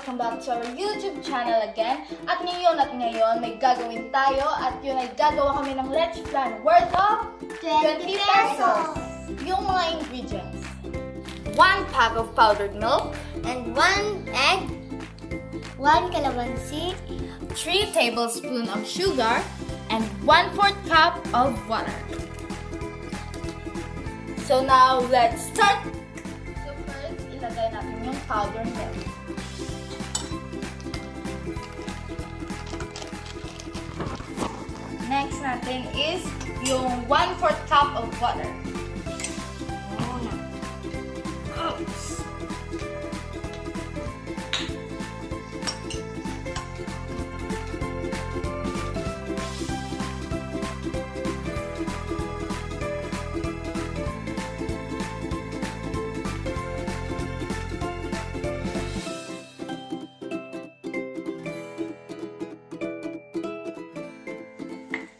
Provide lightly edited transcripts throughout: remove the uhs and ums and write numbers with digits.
welcome back to our YouTube channel again. At ngayon may gagawin tayo at yun ay gagawa kami ng LECHE FLAN worth of 20 pesos. Yung mga ingredients: 1 pack of powdered milk, And 1 egg, 1 calamansi, 3 tablespoons of sugar, and 1/4 cup of water. So now, let's start! So first, ilagay natin yung powdered milk. Next natin is yung 1/4 cup of water. Oops.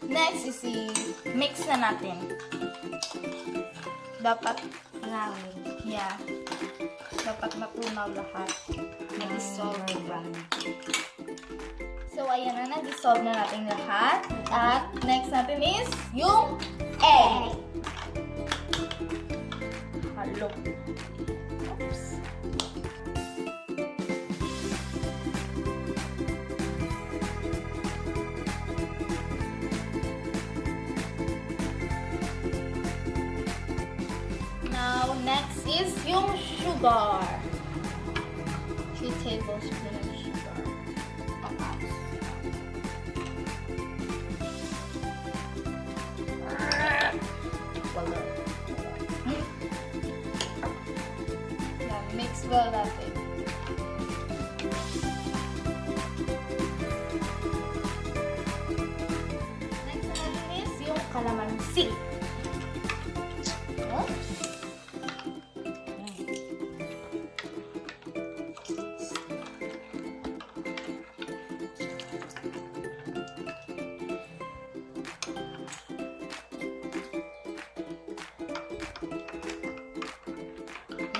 Next is mix na natin. Dapat dapat matunaw lahat. Nag-dissolve diba? So ayan na, nag-dissolve na natin lahat. At next natin is yung egg. Halo. Oops. Now, next is yung sugar. 3 tablespoons of sugar. Yeah, mix well natin. Next natin is yung calamansi. Oops.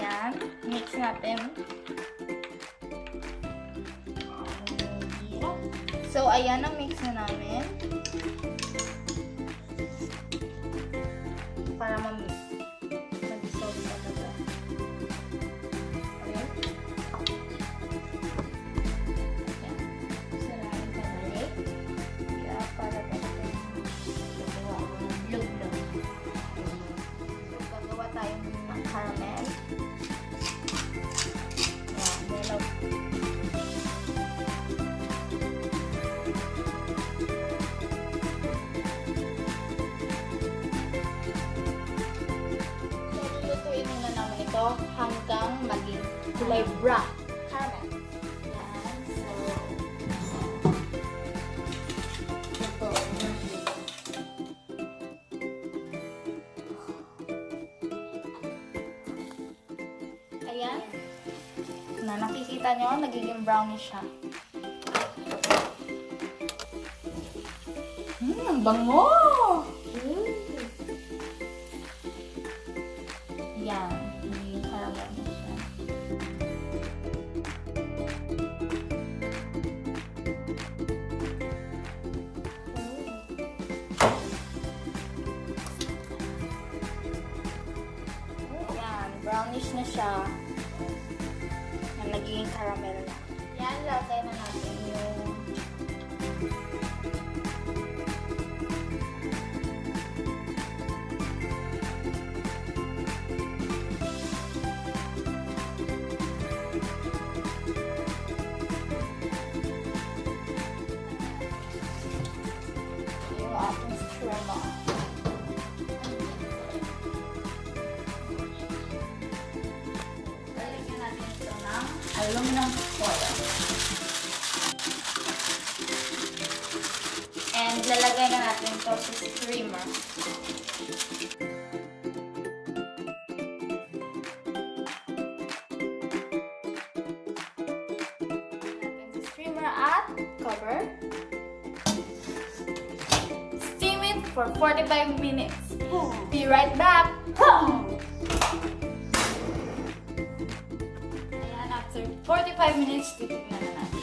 Yan, mix natin. So, ayan ang mix na namin. Para mag-dissolve talaga. Okay. Yan. Sarahin pa balik. Kaya para talaga gagawa ko ng blog-blog. So, gagawa tayo ng caramel. Hanggang maging kulay brown caramel. Yan. So, ito. Ayan. Na nakikita nyo, nagiging brownish siya. Ang bango! Yan. Brownish na siya. Na naging caramel na. Yan, lagay na natin yung ating straw. Aluminum foil. And lalagay na natin ito sa steamer. Steamer at cover. Steam it for 45 minutes. Be right back. Ayan, after 45 minutes, titignan na natin.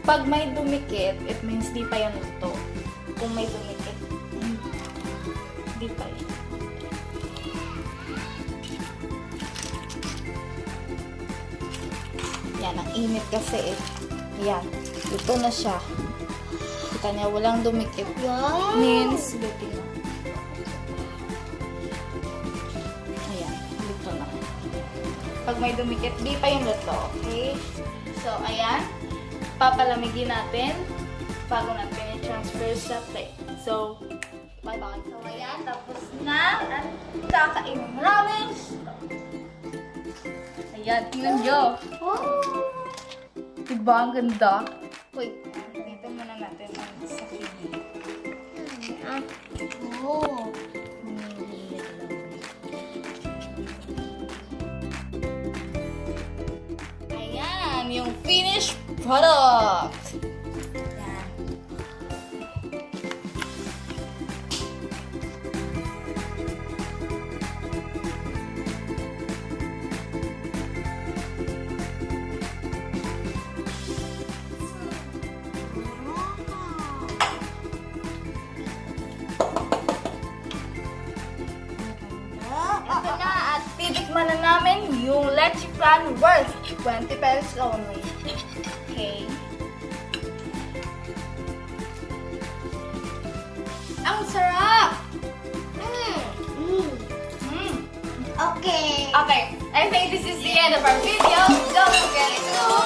Pag may dumikit, it means di pa yan luto. Kung may dumikit, di pa yan. Yan, ang init kasi eh. Ayan, luto na siya. Kita niya, walang dumikit. Wow! Means, luto na. Ayan, luto na. Pag may dumikit, di pa yung luto, okay? So, ayan. Papalamigin natin bago natin i-transfer sa plate. So, bye-bye. So, ayan, tapos na. At kakainin namin. Ayan, tingnan nyo. Diba, ang ganda? Wait, ito muna natin ang sakit. Oh. Ayan, yung finished product. Ayan. Ito na at titikman na namin yung leche flan worth 20 pesos only. Okay. Ang sarap! Okay. Okay, I think this is the end of our video. Don't forget to